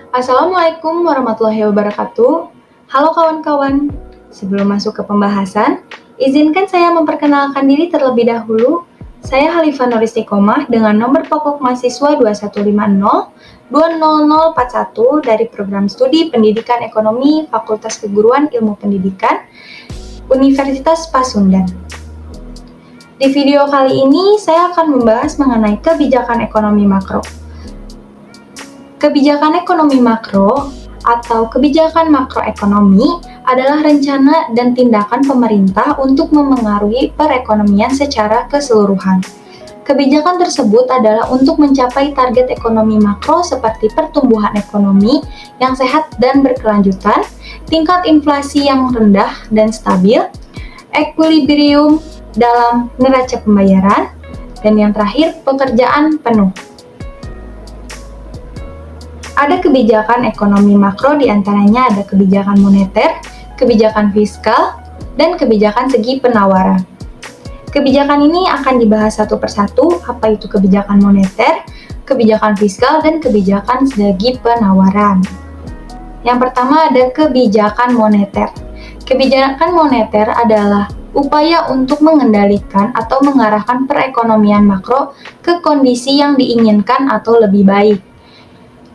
Assalamualaikum warahmatullahi wabarakatuh. Halo kawan-kawan, sebelum masuk ke pembahasan, izinkan saya memperkenalkan diri terlebih dahulu. Saya Halifah Nur Istiqomah dengan nomor pokok mahasiswa 2150-20041 dari Program Studi Pendidikan Ekonomi Fakultas Keguruan Ilmu Pendidikan Universitas Pasundan. Di video kali ini, saya akan membahas mengenai kebijakan ekonomi makro. Kebijakan ekonomi makro atau kebijakan makroekonomi adalah rencana dan tindakan pemerintah untuk memengaruhi perekonomian secara keseluruhan. Kebijakan tersebut adalah untuk mencapai target ekonomi makro seperti pertumbuhan ekonomi yang sehat dan berkelanjutan, tingkat inflasi yang rendah dan stabil, ekuilibrium dalam neraca pembayaran, dan yang terakhir pekerjaan penuh. Ada kebijakan ekonomi makro, diantaranya ada kebijakan moneter, kebijakan fiskal, dan kebijakan segi penawaran. Kebijakan ini akan dibahas satu persatu, apa itu kebijakan moneter, kebijakan fiskal, dan kebijakan segi penawaran. Yang pertama ada kebijakan moneter. Kebijakan moneter adalah upaya untuk mengendalikan atau mengarahkan perekonomian makro ke kondisi yang diinginkan atau lebih baik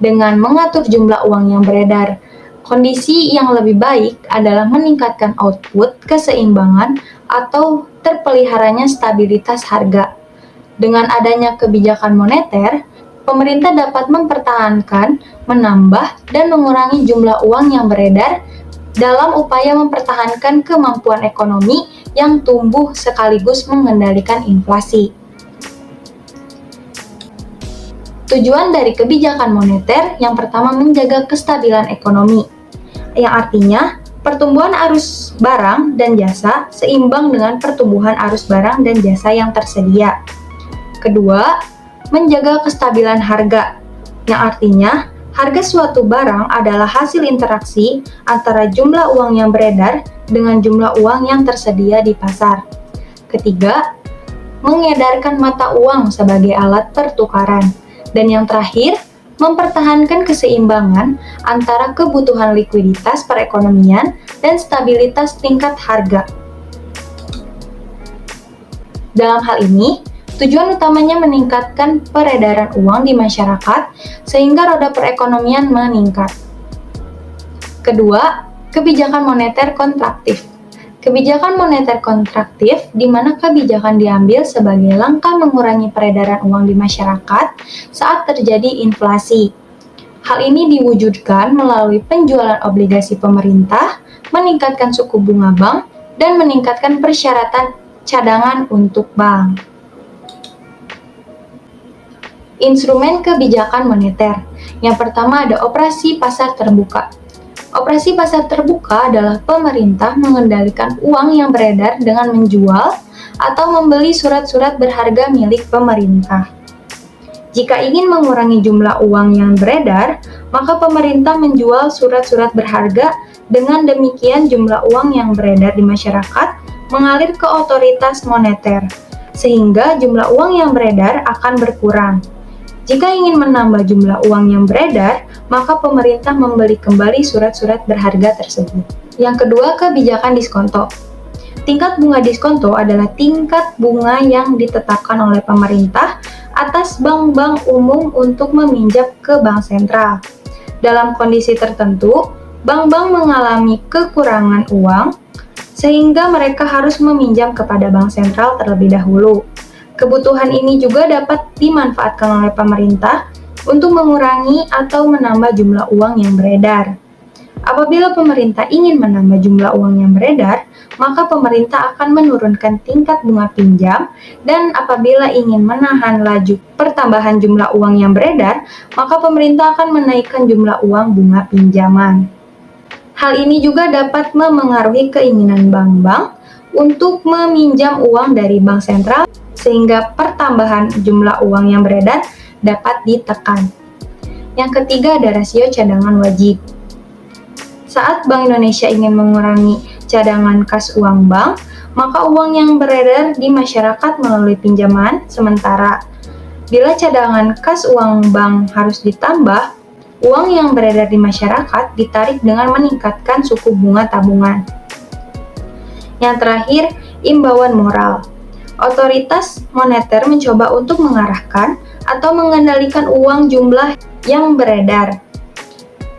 dengan mengatur jumlah uang yang beredar. Kondisi yang lebih baik adalah meningkatkan output, keseimbangan, atau terpeliharanya stabilitas harga. Dengan adanya kebijakan moneter, pemerintah dapat mempertahankan, menambah, dan mengurangi jumlah uang yang beredar dalam upaya mempertahankan kemampuan ekonomi yang tumbuh sekaligus mengendalikan inflasi. Tujuan dari kebijakan moneter yang pertama menjaga kestabilan ekonomi, yang artinya pertumbuhan arus barang dan jasa seimbang dengan pertumbuhan arus barang dan jasa yang tersedia. Kedua, menjaga kestabilan harga, yang artinya harga suatu barang adalah hasil interaksi antara jumlah uang yang beredar dengan jumlah uang yang tersedia di pasar. Ketiga, mengedarkan mata uang sebagai alat pertukaran. Dan yang terakhir, mempertahankan keseimbangan antara kebutuhan likuiditas perekonomian dan stabilitas tingkat harga. Dalam hal ini, tujuan utamanya meningkatkan peredaran uang di masyarakat sehingga roda perekonomian meningkat. Kedua, kebijakan moneter kontraktif. Kebijakan moneter kontraktif di mana kebijakan diambil sebagai langkah mengurangi peredaran uang di masyarakat saat terjadi inflasi. Hal ini diwujudkan melalui penjualan obligasi pemerintah, meningkatkan suku bunga bank, dan meningkatkan persyaratan cadangan untuk bank. Instrumen kebijakan moneter. Yang pertama ada operasi pasar terbuka. Operasi pasar terbuka adalah pemerintah mengendalikan uang yang beredar dengan menjual atau membeli surat-surat berharga milik pemerintah. Jika ingin mengurangi jumlah uang yang beredar, maka pemerintah menjual surat-surat berharga. Dengan demikian jumlah uang yang beredar di masyarakat mengalir ke otoritas moneter, sehingga jumlah uang yang beredar akan berkurang. Jika ingin menambah jumlah uang yang beredar, maka pemerintah membeli kembali surat-surat berharga tersebut. Yang kedua, kebijakan diskonto. Tingkat bunga diskonto adalah tingkat bunga yang ditetapkan oleh pemerintah atas bank-bank umum untuk meminjam ke bank sentral. Dalam kondisi tertentu, bank-bank mengalami kekurangan uang, sehingga mereka harus meminjam kepada bank sentral terlebih dahulu. Kebutuhan ini juga dapat dimanfaatkan oleh pemerintah untuk mengurangi atau menambah jumlah uang yang beredar. Apabila pemerintah ingin menambah jumlah uang yang beredar, maka pemerintah akan menurunkan tingkat bunga pinjam, dan apabila ingin menahan laju pertambahan jumlah uang yang beredar, maka pemerintah akan menaikkan jumlah uang bunga pinjaman. Hal ini juga dapat memengaruhi keinginan bank-bank untuk meminjam uang dari bank sentral, sehingga pertambahan jumlah uang yang beredar dapat ditekan. Yang ketiga ada rasio cadangan wajib. Saat Bank Indonesia ingin mengurangi cadangan kas uang bank, maka uang yang beredar di masyarakat melalui pinjaman sementara. Bila cadangan kas uang bank harus ditambah, Uang yang beredar di masyarakat ditarik dengan meningkatkan suku bunga tabungan. Yang terakhir, imbauan moral. Otoritas moneter mencoba untuk mengarahkan atau mengendalikan uang jumlah yang beredar.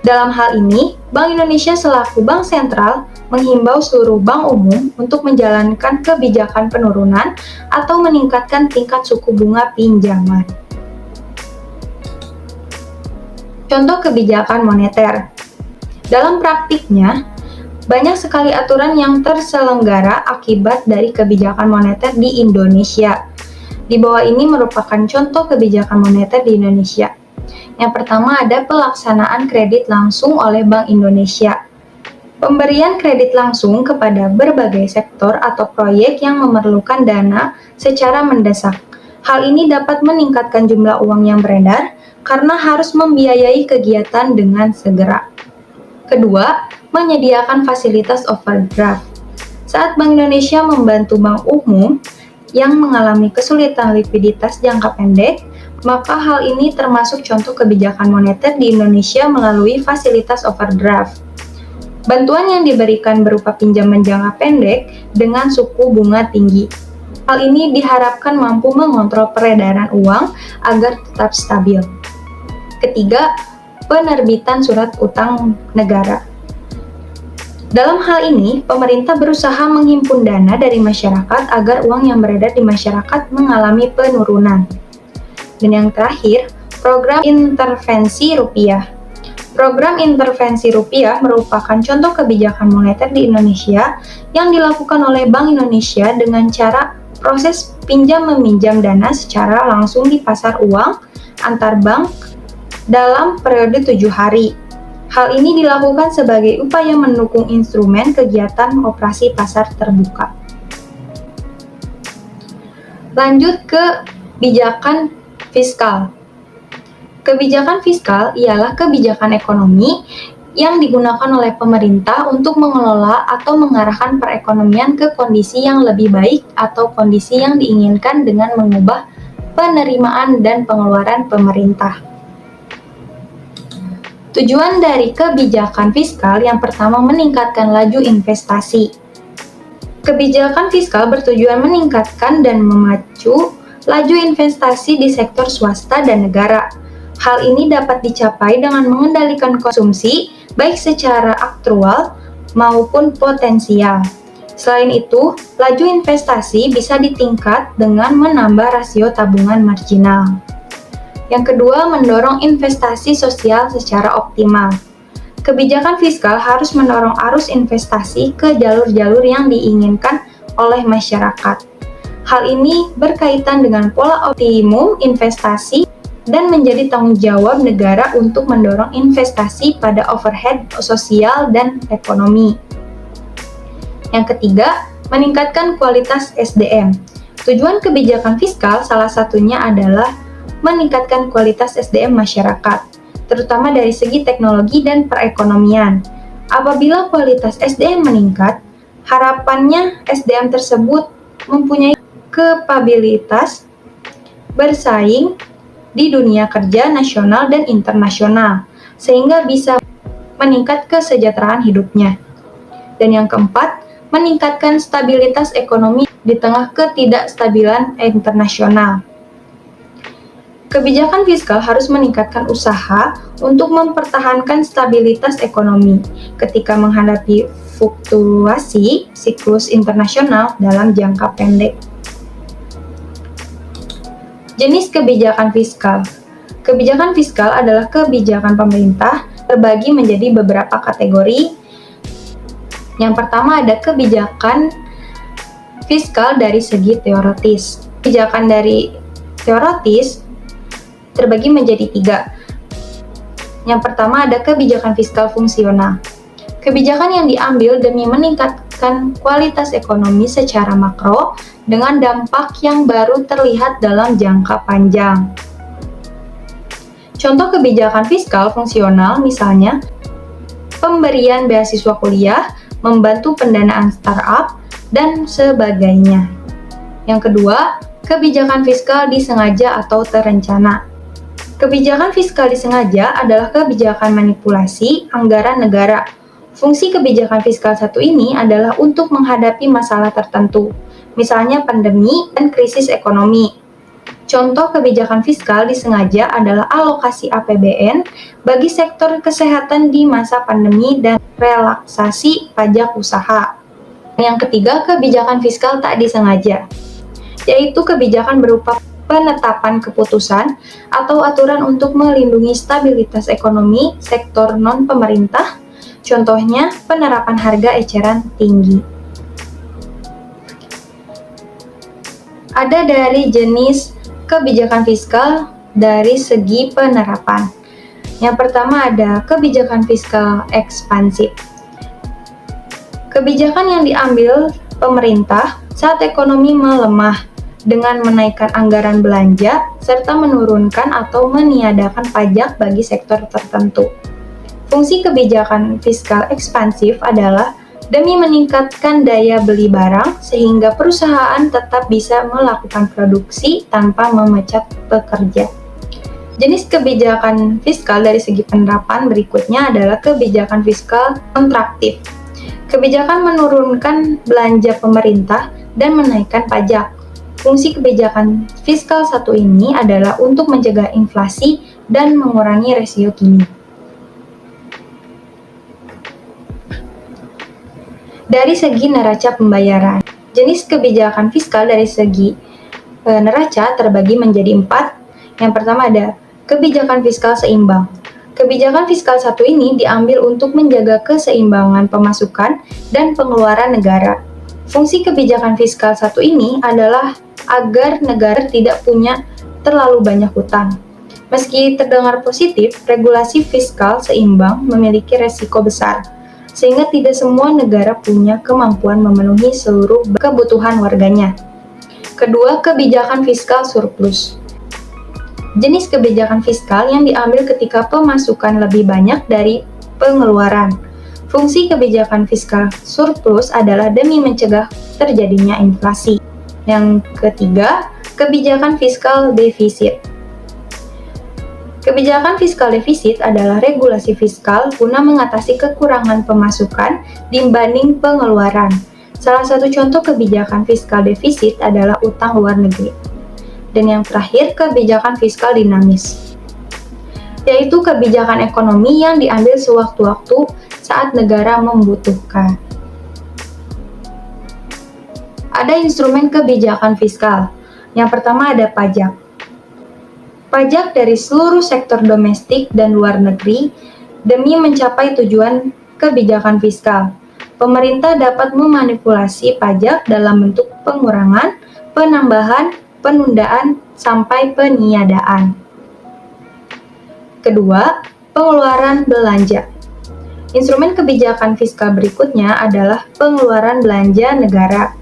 Dalam hal ini, Bank Indonesia selaku bank sentral menghimbau seluruh bank umum untuk menjalankan kebijakan penurunan atau meningkatkan tingkat suku bunga pinjaman. Contoh kebijakan moneter. Dalam praktiknya, banyak sekali aturan yang terselenggara akibat dari kebijakan moneter di Indonesia. Di bawah ini merupakan contoh kebijakan moneter di Indonesia. Yang pertama ada pelaksanaan kredit langsung oleh Bank Indonesia. Pemberian kredit langsung kepada berbagai sektor atau proyek yang memerlukan dana secara mendesak. Hal ini dapat meningkatkan jumlah uang yang beredar karena harus membiayai kegiatan dengan segera. Kedua, menyediakan fasilitas overdraft. Saat Bank Indonesia membantu bank umum yang mengalami kesulitan likuiditas jangka pendek, maka hal ini termasuk contoh kebijakan moneter di Indonesia melalui fasilitas overdraft. Bantuan yang diberikan berupa pinjaman jangka pendek dengan suku bunga tinggi. Hal ini diharapkan mampu mengontrol peredaran uang agar tetap stabil. Ketiga, penerbitan surat utang negara. Dalam hal ini, pemerintah berusaha menghimpun dana dari masyarakat agar uang yang beredar di masyarakat mengalami penurunan. Dan yang terakhir, program intervensi rupiah. Program intervensi rupiah merupakan contoh kebijakan moneter di Indonesia yang dilakukan oleh Bank Indonesia dengan cara proses pinjam-meminjam dana secara langsung di pasar uang antar bank dalam periode 7 hari. Hal ini dilakukan sebagai upaya mendukung instrumen kegiatan operasi pasar terbuka. Lanjut ke kebijakan fiskal. Kebijakan fiskal ialah kebijakan ekonomi yang digunakan oleh pemerintah untuk mengelola atau mengarahkan perekonomian ke kondisi yang lebih baik atau kondisi yang diinginkan dengan mengubah penerimaan dan pengeluaran pemerintah. Tujuan dari kebijakan fiskal yang pertama meningkatkan laju investasi. Kebijakan fiskal bertujuan meningkatkan dan memacu laju investasi di sektor swasta dan negara. Hal ini dapat dicapai dengan mengendalikan konsumsi, baik secara aktual maupun potensial. Selain itu, laju investasi bisa ditingkat dengan menambah rasio tabungan marginal. Yang kedua, mendorong investasi sosial secara optimal. Kebijakan fiskal harus mendorong arus investasi ke jalur-jalur yang diinginkan oleh masyarakat. Hal ini berkaitan dengan pola optimum investasi dan menjadi tanggung jawab negara untuk mendorong investasi pada overhead sosial dan ekonomi. Yang ketiga, meningkatkan kualitas SDM. Tujuan kebijakan fiskal salah satunya adalah meningkatkan kualitas SDM masyarakat, terutama dari segi teknologi dan perekonomian. Apabila kualitas SDM meningkat, harapannya SDM tersebut mempunyai kapabilitas bersaing di dunia kerja nasional dan internasional, sehingga bisa meningkat kesejahteraan hidupnya. Dan yang keempat, meningkatkan stabilitas ekonomi di tengah ketidakstabilan internasional. Kebijakan fiskal harus meningkatkan usaha untuk mempertahankan stabilitas ekonomi ketika menghadapi fluktuasi siklus internasional dalam jangka pendek. Jenis kebijakan fiskal. Kebijakan fiskal adalah kebijakan pemerintah terbagi menjadi beberapa kategori. Yang pertama ada kebijakan fiskal dari segi teoritis. Kebijakan dari teoritis terbagi menjadi 3. Yang pertama ada kebijakan fiskal fungsional. Kebijakan yang diambil demi meningkatkan kualitas ekonomi secara makro dengan dampak yang baru terlihat dalam jangka panjang. Contoh kebijakan fiskal fungsional misalnya pemberian beasiswa kuliah, membantu pendanaan startup, dan sebagainya. Yang kedua, kebijakan fiskal disengaja atau terencana. Kebijakan fiskal disengaja adalah kebijakan manipulasi anggaran negara. Fungsi kebijakan fiskal satu ini adalah untuk menghadapi masalah tertentu, misalnya pandemi dan krisis ekonomi. Contoh kebijakan fiskal disengaja adalah alokasi APBN bagi sektor kesehatan di masa pandemi dan relaksasi pajak usaha. Yang ketiga, kebijakan fiskal tak disengaja, yaitu kebijakan berupa penetapan keputusan atau aturan untuk melindungi stabilitas ekonomi sektor non-pemerintah, contohnya penerapan harga eceran tinggi. Ada dari jenis kebijakan fiskal dari segi penerapan. Yang pertama ada kebijakan fiskal ekspansif. Kebijakan yang diambil pemerintah saat ekonomi melemah dengan menaikkan anggaran belanja serta menurunkan atau meniadakan pajak bagi sektor tertentu. Fungsi kebijakan fiskal ekspansif adalah demi meningkatkan daya beli barang sehingga perusahaan tetap bisa melakukan produksi tanpa memecat pekerja. Jenis kebijakan fiskal dari segi penerapan berikutnya adalah kebijakan fiskal kontraktif. Kebijakan menurunkan belanja pemerintah dan menaikkan pajak. Fungsi kebijakan fiskal satu ini adalah untuk mencegah inflasi dan mengurangi resiko gini. Dari segi neraca pembayaran, jenis kebijakan fiskal dari segi neraca terbagi menjadi 4. Yang pertama ada kebijakan fiskal seimbang. Kebijakan fiskal satu ini diambil untuk menjaga keseimbangan pemasukan dan pengeluaran negara. Fungsi kebijakan fiskal satu ini adalah agar negara tidak punya terlalu banyak hutang. Meski terdengar positif, regulasi fiskal seimbang memiliki resiko besar, sehingga tidak semua negara punya kemampuan memenuhi seluruh kebutuhan warganya. Kedua, kebijakan fiskal surplus. Jenis kebijakan fiskal yang diambil ketika pemasukan lebih banyak dari pengeluaran. Fungsi kebijakan fiskal surplus adalah demi mencegah terjadinya inflasi. Yang ketiga, kebijakan fiskal defisit. Kebijakan fiskal defisit adalah regulasi fiskal guna mengatasi kekurangan pemasukan dibanding pengeluaran. Salah satu contoh kebijakan fiskal defisit adalah utang luar negeri. Dan yang terakhir, kebijakan fiskal dinamis, yaitu kebijakan ekonomi yang diambil sewaktu-waktu saat negara membutuhkan. Ada instrumen kebijakan fiskal. Yang pertama ada pajak. Pajak dari seluruh sektor domestik dan luar negeri demi mencapai tujuan kebijakan fiskal. Pemerintah dapat memanipulasi pajak dalam bentuk pengurangan, penambahan, penundaan, sampai peniadaan. Kedua, pengeluaran belanja. Instrumen kebijakan fiskal berikutnya adalah pengeluaran belanja negara,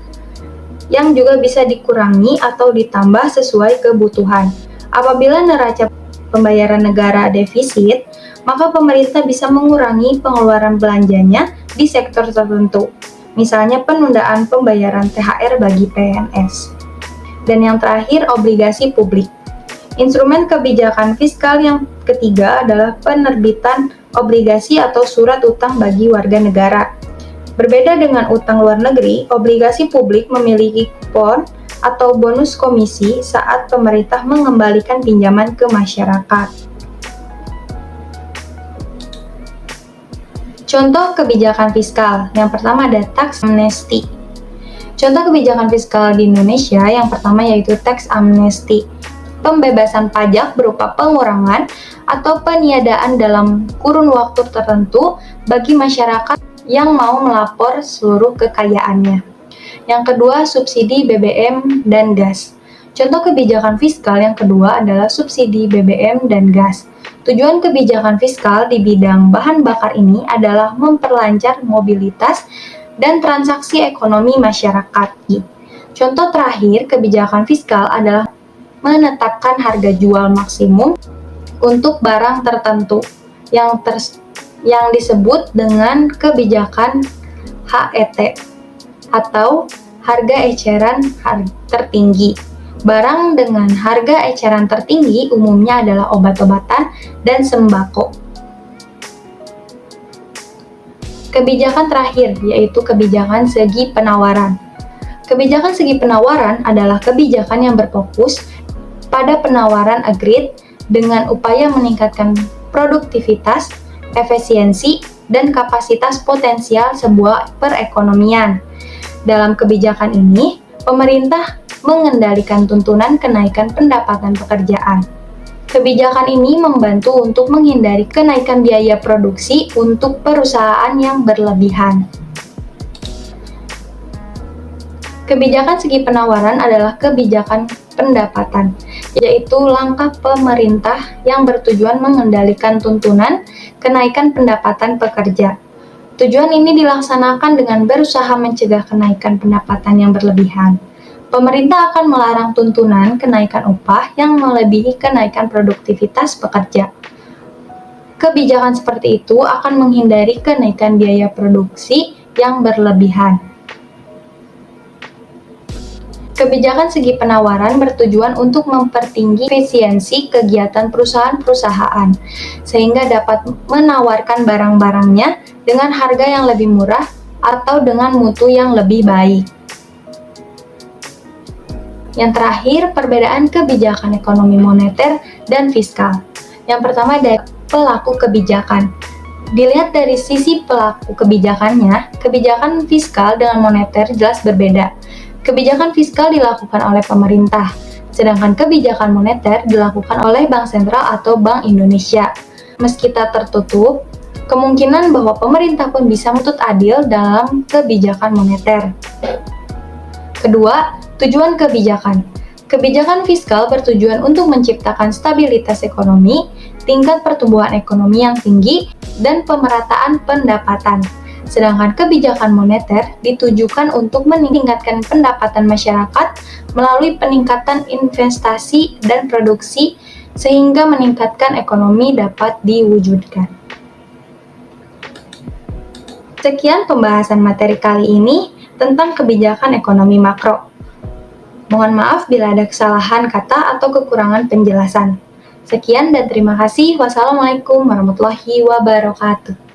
yang juga bisa dikurangi atau ditambah sesuai kebutuhan. Apabila neraca pembayaran negara defisit, maka pemerintah bisa mengurangi pengeluaran belanjanya di sektor tertentu, misalnya penundaan pembayaran THR bagi PNS. Dan yang terakhir, obligasi publik. Instrumen kebijakan fiskal yang ketiga adalah penerbitan obligasi atau surat utang bagi warga negara. Berbeda dengan utang luar negeri, obligasi publik memiliki kupon atau bonus komisi saat pemerintah mengembalikan pinjaman ke masyarakat. Contoh kebijakan fiskal. Yang pertama ada tax amnesty. Contoh kebijakan fiskal di Indonesia yang pertama yaitu tax amnesty. Pembebasan pajak berupa pengurangan atau peniadaan dalam kurun waktu tertentu bagi masyarakat yang mau melapor seluruh kekayaannya. Yang kedua, subsidi BBM dan gas. Contoh kebijakan fiskal yang kedua adalah subsidi BBM dan gas. Tujuan kebijakan fiskal di bidang bahan bakar ini adalah memperlancar mobilitas dan transaksi ekonomi masyarakat. Contoh terakhir kebijakan fiskal adalah menetapkan harga jual maksimum untuk barang tertentu yang disebut dengan kebijakan HET atau harga eceran tertinggi. Barang dengan harga eceran tertinggi umumnya adalah obat-obatan dan sembako. Kebijakan terakhir yaitu kebijakan segi penawaran. Kebijakan segi penawaran adalah kebijakan yang berfokus pada penawaran agregat dengan upaya meningkatkan produktivitas, efisiensi, dan kapasitas potensial sebuah perekonomian. Dalam kebijakan ini, pemerintah mengendalikan tuntunan kenaikan pendapatan pekerjaan. Kebijakan ini membantu untuk menghindari kenaikan biaya produksi untuk perusahaan yang berlebihan. Kebijakan segi penawaran adalah kebijakan pendapatan, yaitu langkah pemerintah yang bertujuan mengendalikan tuntunan kenaikan pendapatan pekerja. Tujuan ini dilaksanakan dengan berusaha mencegah kenaikan pendapatan yang berlebihan. Pemerintah akan melarang tuntunan kenaikan upah yang melebihi kenaikan produktivitas pekerja. Kebijakan seperti itu akan menghindari kenaikan biaya produksi yang berlebihan. Kebijakan segi penawaran bertujuan untuk mempertinggi efisiensi kegiatan perusahaan-perusahaan, sehingga dapat menawarkan barang-barangnya dengan harga yang lebih murah atau dengan mutu yang lebih baik. Yang terakhir, perbedaan kebijakan ekonomi moneter dan fiskal. Yang pertama dari pelaku kebijakan. Dilihat dari sisi pelaku kebijakannya, kebijakan fiskal dengan moneter jelas berbeda. Kebijakan fiskal dilakukan oleh pemerintah, sedangkan kebijakan moneter dilakukan oleh Bank Sentral atau Bank Indonesia. Meski tak tertutup, kemungkinan bahwa pemerintah pun bisa menuntut adil dalam kebijakan moneter. Kedua, tujuan kebijakan. Kebijakan fiskal bertujuan untuk menciptakan stabilitas ekonomi, tingkat pertumbuhan ekonomi yang tinggi, dan pemerataan pendapatan. Sedangkan kebijakan moneter ditujukan untuk meningkatkan pendapatan masyarakat melalui peningkatan investasi dan produksi sehingga meningkatkan ekonomi dapat diwujudkan. Sekian pembahasan materi kali ini tentang kebijakan ekonomi makro. Mohon maaf bila ada kesalahan kata atau kekurangan penjelasan. Sekian dan terima kasih. Wassalamualaikum warahmatullahi wabarakatuh.